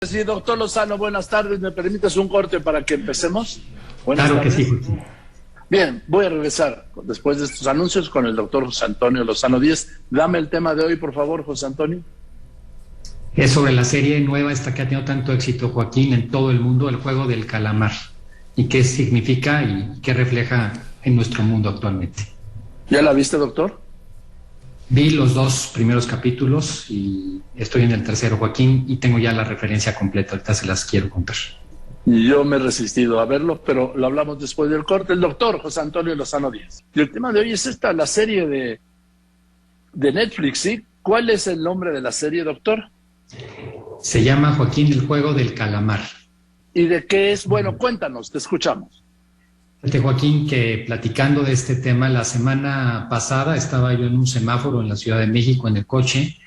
Sí, doctor Lozano, buenas tardes. ¿Me permites un corte para que empecemos? Buenas Claro tardes. que sí. Bien, voy a regresar después de estos anuncios con el doctor José Antonio Lozano Díez. Dame el tema de hoy, por favor, José Antonio. Es sobre la serie nueva esta que ha tenido tanto éxito, Joaquín, en todo el mundo, el juego del calamar. ¿Y qué significa y qué refleja en nuestro mundo actualmente? ¿Ya la viste, doctor? Vi los 2 primeros capítulos y estoy en el tercero, Joaquín, y tengo ya la referencia completa. Ahorita se las quiero contar. Yo me he resistido a verlo, pero lo hablamos después del corte. El doctor José Antonio Lozano Díez. Y el tema de hoy es la serie de Netflix, ¿sí? ¿Cuál es el nombre de la serie, doctor? Se llama, Joaquín, el juego del calamar. ¿Y de qué es? Bueno, cuéntanos, te escuchamos. Joaquín, que platicando de este tema, la semana pasada estaba yo en un semáforo en la Ciudad de México en el coche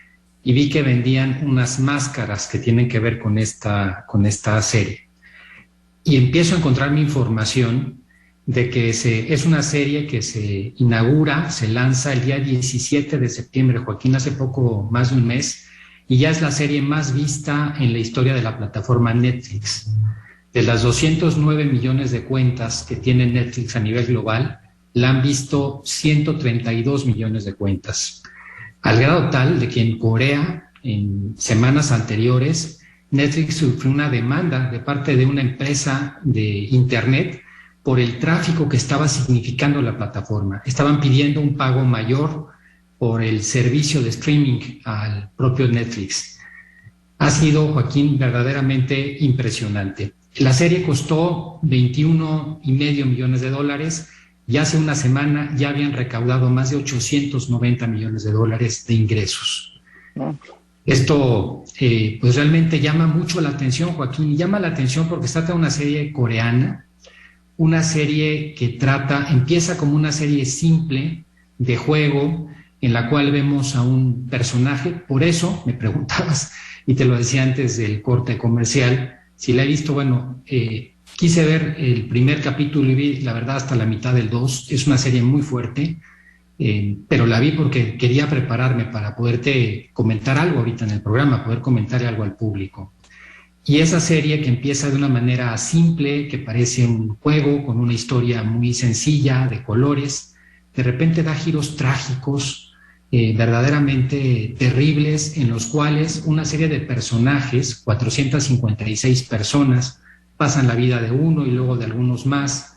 y vi que vendían unas máscaras que tienen que ver con esta serie. Y empiezo a encontrar mi información de que es una serie que se inaugura, se lanza el día 17 de septiembre, Joaquín, hace poco más de un mes, y ya es la serie más vista en la historia de la plataforma Netflix. De las 209 millones de cuentas que tiene Netflix a nivel global, la han visto 132 millones de cuentas. Al grado tal de que en Corea, en semanas anteriores, Netflix sufrió una demanda de parte de una empresa de Internet por el tráfico que estaba significando la plataforma. Estaban pidiendo un pago mayor por el servicio de streaming al propio Netflix. Ha sido, Joaquín, verdaderamente impresionante. La serie costó $21.5 millones y hace una semana ya habían recaudado más de $890 millones de ingresos. Esto pues realmente llama mucho la atención, Joaquín, y llama la atención porque se trata de una serie coreana, una serie que empieza como una serie simple de juego en la cual vemos a un personaje. Por eso me preguntabas, y te lo decía antes del corte comercial, si la he visto. Bueno, quise ver el primer capítulo y vi, la verdad, hasta la mitad del 2. Es una serie muy fuerte, pero la vi porque quería prepararme para poderte comentar algo ahorita en el programa, poder comentarle algo al público. Y esa serie que empieza de una manera simple, que parece un juego con una historia muy sencilla, de colores, de repente da giros trágicos, verdaderamente terribles, en los cuales una serie de personajes, 456 personas, pasan la vida de uno y luego de algunos más,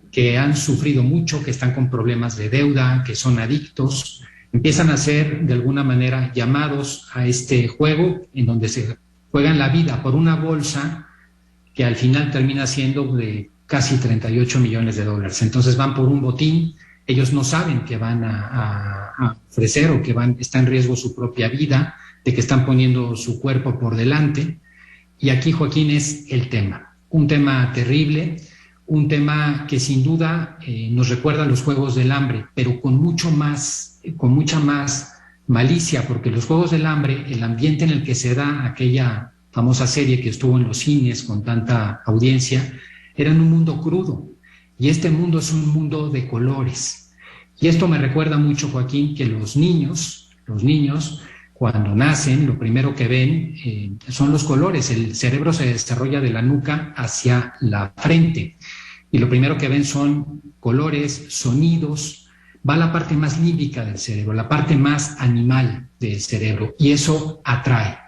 que han sufrido mucho, que están con problemas de deuda, que son adictos, empiezan a ser de alguna manera llamados a este juego en donde se juegan la vida por una bolsa que al final termina siendo de casi $38 millones. Entonces van por un botín. Ellos no saben que van a ofrecer o que está en riesgo su propia vida, de que están poniendo su cuerpo por delante. Y aquí, Joaquín, es el tema. Un tema terrible, un tema que sin duda nos recuerda a los Juegos del Hambre, pero con mucha más malicia, porque los Juegos del Hambre, el ambiente en el que se da aquella famosa serie que estuvo en los cines con tanta audiencia, era en un mundo crudo. Y este mundo es un mundo de colores. Y esto me recuerda mucho, Joaquín, que los niños, cuando nacen, lo primero que ven son los colores. El cerebro se desarrolla de la nuca hacia la frente. Y lo primero que ven son colores, sonidos. Va a la parte más límbica del cerebro, la parte más animal del cerebro. Y eso atrae.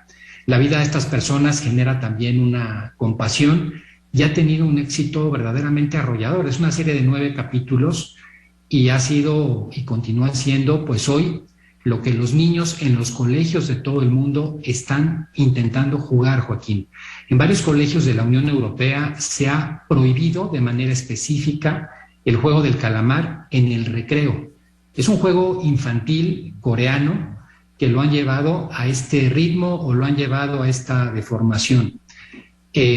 La vida de estas personas genera también una compasión y ha tenido un éxito verdaderamente arrollador. Es una serie de 9 capítulos y ha sido y continúa siendo, pues hoy, lo que los niños en los colegios de todo el mundo están intentando jugar, Joaquín. En varios colegios de la Unión Europea se ha prohibido de manera específica el juego del calamar en el recreo. Es un juego infantil coreano que lo han llevado a este ritmo o lo han llevado a esta deformación.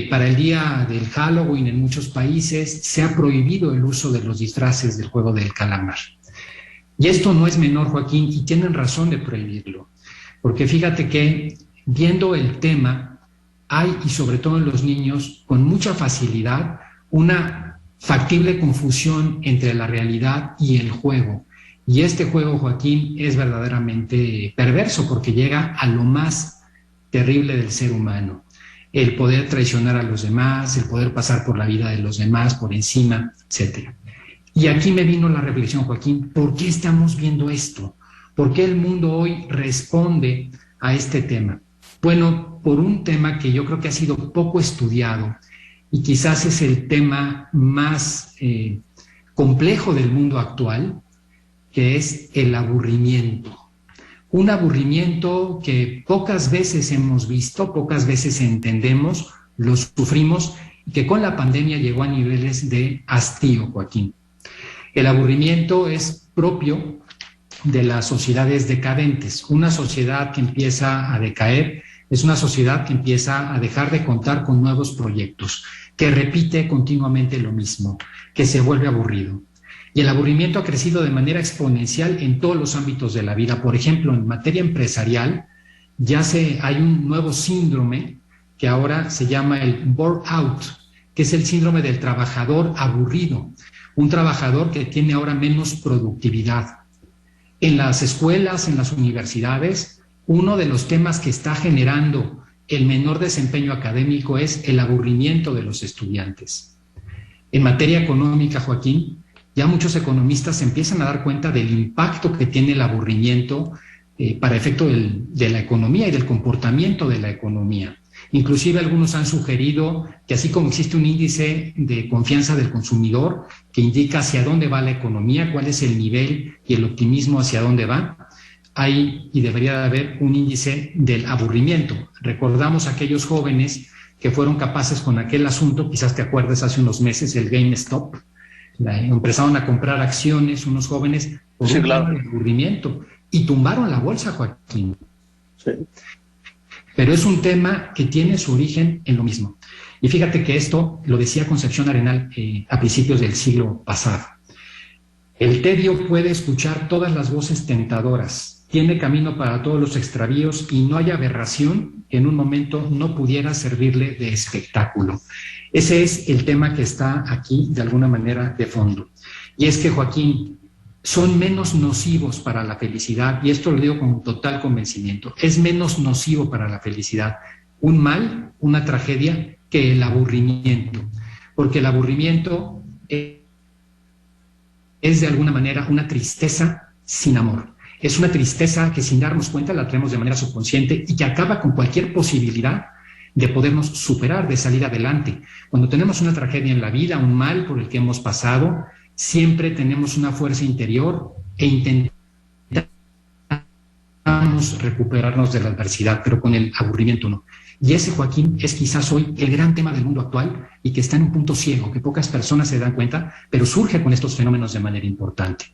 Para el día del Halloween en muchos países se ha prohibido el uso de los disfraces del juego del calamar. Y esto no es menor, Joaquín, y tienen razón de prohibirlo, porque fíjate que viendo el tema hay, y sobre todo en los niños, con mucha facilidad, una factible confusión entre la realidad y el juego. Y este juego, Joaquín, es verdaderamente perverso porque llega a lo más terrible del ser humano. el poder traicionar a los demás, el poder pasar por la vida de los demás, por encima, etc. Y aquí me vino la reflexión, Joaquín, ¿por qué estamos viendo esto? ¿Por qué el mundo hoy responde a este tema? Bueno, por un tema que yo creo que ha sido poco estudiado y quizás es el tema más complejo del mundo actual, que es el aburrimiento. Un aburrimiento que pocas veces hemos visto, pocas veces entendemos, lo sufrimos, y que con la pandemia llegó a niveles de hastío, Joaquín. El aburrimiento es propio de las sociedades decadentes. Una sociedad que empieza a decaer es una sociedad que empieza a dejar de contar con nuevos proyectos, que repite continuamente lo mismo, que se vuelve aburrido. Y el aburrimiento ha crecido de manera exponencial en todos los ámbitos de la vida. Por ejemplo, en materia empresarial, hay un nuevo síndrome que ahora se llama el burnout, que es el síndrome del trabajador aburrido, un trabajador que tiene ahora menos productividad. En las escuelas, en las universidades, uno de los temas que está generando el menor desempeño académico es el aburrimiento de los estudiantes. En materia económica, Joaquín, ya muchos economistas se empiezan a dar cuenta del impacto que tiene el aburrimiento para efecto de la economía y del comportamiento de la economía. Inclusive algunos han sugerido que así como existe un índice de confianza del consumidor que indica hacia dónde va la economía, cuál es el nivel y el optimismo hacia dónde va, hay y debería de haber un índice del aburrimiento. Recordamos a aquellos jóvenes que fueron capaces con aquel asunto, quizás te acuerdes hace unos meses, el GameStop, empezaron a comprar acciones unos jóvenes por un tema de aburrimiento y tumbaron la bolsa, Joaquín. Sí. Pero es un tema que tiene su origen en lo mismo. Y fíjate que esto lo decía Concepción Arenal a principios del siglo pasado. El tedio puede escuchar todas las voces tentadoras, tiene camino para todos los extravíos y no hay aberración que en un momento no pudiera servirle de espectáculo. Ese es el tema que está aquí de alguna manera de fondo. Y es que, Joaquín, son menos nocivos para la felicidad, y esto lo digo con total convencimiento, es menos nocivo para la felicidad un mal, una tragedia, que el aburrimiento, porque el aburrimiento es de alguna manera una tristeza sin amor, es una tristeza que sin darnos cuenta la traemos de manera subconsciente y que acaba con cualquier posibilidad de podernos superar, de salir adelante. Cuando tenemos una tragedia en la vida, un mal por el que hemos pasado, siempre tenemos una fuerza interior e intentamos recuperarnos de la adversidad, pero con el aburrimiento no. Y ese, Joaquín, es quizás hoy el gran tema del mundo actual y que está en un punto ciego, que pocas personas se dan cuenta, pero surge con estos fenómenos de manera importante.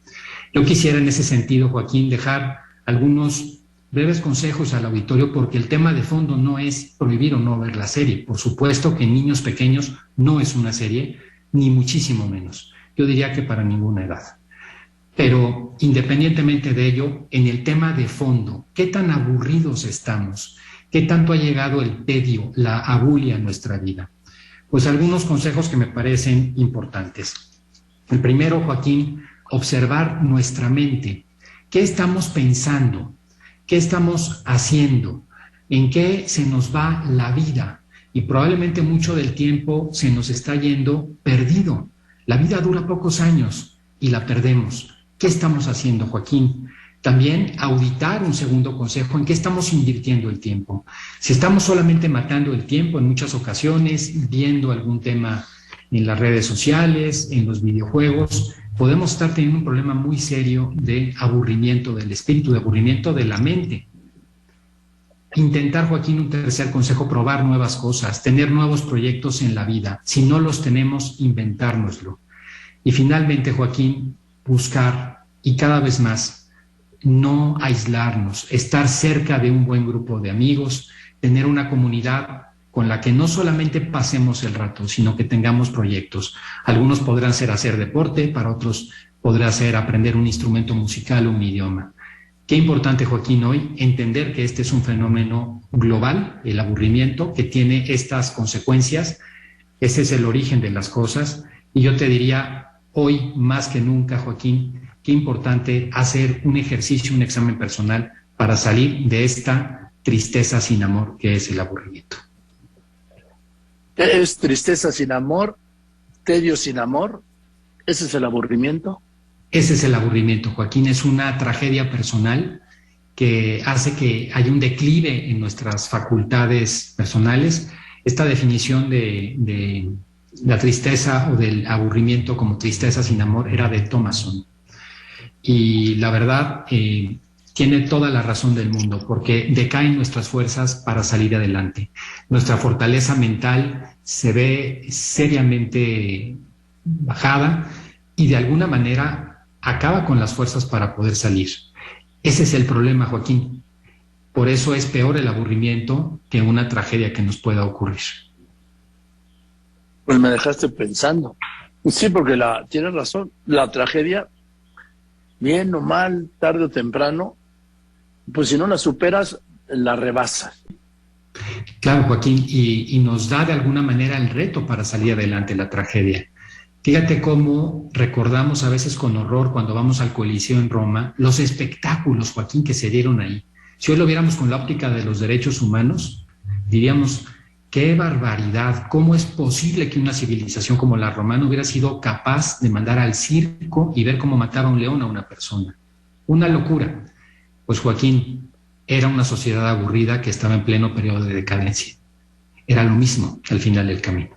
Yo quisiera en ese sentido, Joaquín, dejar algunos breves consejos al auditorio, porque el tema de fondo no es prohibir o no ver la serie. Por supuesto que en niños pequeños no es una serie, ni muchísimo menos. Yo diría que para ninguna edad. Pero independientemente de ello, en el tema de fondo, ¿qué tan aburridos estamos? ¿Qué tanto ha llegado el tedio, la abulia a nuestra vida? Pues algunos consejos que me parecen importantes. El primero, Joaquín, observar nuestra mente. ¿Qué estamos pensando? ¿Qué estamos haciendo? ¿En qué se nos va la vida? Y probablemente mucho del tiempo se nos está yendo perdido. La vida dura pocos años y la perdemos. ¿Qué estamos haciendo, Joaquín? También auditar, un segundo consejo, en qué estamos invirtiendo el tiempo. Si estamos solamente matando el tiempo en muchas ocasiones, viendo algún tema en las redes sociales, en los videojuegos, podemos estar teniendo un problema muy serio de aburrimiento del espíritu, de aburrimiento de la mente. Intentar, Joaquín, un tercer consejo, probar nuevas cosas, tener nuevos proyectos en la vida. Si no los tenemos, inventárnoslo. Y finalmente, Joaquín, buscar, y cada vez más, no aislarnos, estar cerca de un buen grupo de amigos, tener una comunidad con la que no solamente pasemos el rato, sino que tengamos proyectos. Algunos podrán ser hacer deporte, para otros podrá ser aprender un instrumento musical o un idioma. Qué importante, Joaquín, hoy entender que este es un fenómeno global, el aburrimiento, que tiene estas consecuencias. Ese es el origen de las cosas. Y yo te diría, hoy más que nunca, Joaquín, qué importante hacer un ejercicio, un examen personal para salir de esta tristeza sin amor que es el aburrimiento. ¿Es tristeza sin amor? ¿Tedio sin amor? ¿Ese es el aburrimiento? Ese es el aburrimiento, Joaquín. Es una tragedia personal que hace que haya un declive en nuestras facultades personales. Esta definición de la tristeza o del aburrimiento como tristeza sin amor era de Thomason. Y la verdad, tiene toda la razón del mundo, porque decaen nuestras fuerzas para salir adelante. Nuestra fortaleza mental se ve seriamente bajada y de alguna manera acaba con las fuerzas para poder salir. Ese es el problema, Joaquín. Por eso es peor el aburrimiento que una tragedia que nos pueda ocurrir. Pues me dejaste pensando. Sí, porque tienes razón. La tragedia, bien o mal, tarde o temprano, pues si no la superas, la rebasas. Claro, Joaquín, y nos da de alguna manera el reto para salir adelante la tragedia. Fíjate cómo recordamos a veces con horror cuando vamos al Coliseo en Roma los espectáculos, Joaquín, que se dieron ahí. Si hoy lo viéramos con la óptica de los derechos humanos, diríamos, qué barbaridad, cómo es posible que una civilización como la romana hubiera sido capaz de mandar al circo y ver cómo mataba un león a una persona. Una locura. Pues Joaquín, era una sociedad aburrida que estaba en pleno periodo de decadencia. Era lo mismo al final del camino.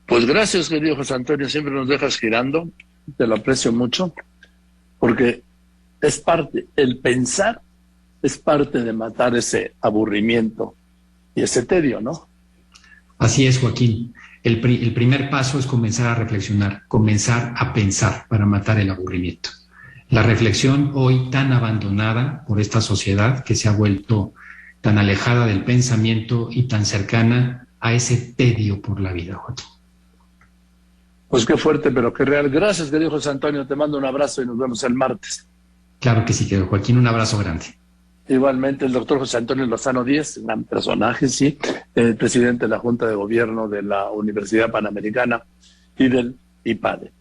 Pues gracias, querido José Antonio, siempre nos dejas girando, te lo aprecio mucho, porque es parte, el pensar es parte de matar ese aburrimiento y ese tedio, ¿no? Así es, Joaquín. El primer paso es comenzar a reflexionar, comenzar a pensar para matar el aburrimiento. La reflexión hoy tan abandonada por esta sociedad que se ha vuelto tan alejada del pensamiento y tan cercana a ese tedio por la vida, Joaquín. Pues qué fuerte, pero qué real. Gracias, querido José Antonio. Te mando un abrazo y nos vemos el martes. Claro que sí, querido Joaquín. Un abrazo grande. Igualmente, el doctor José Antonio Lozano Díez, gran personaje, sí, presidente de la Junta de Gobierno de la Universidad Panamericana y del IPADE.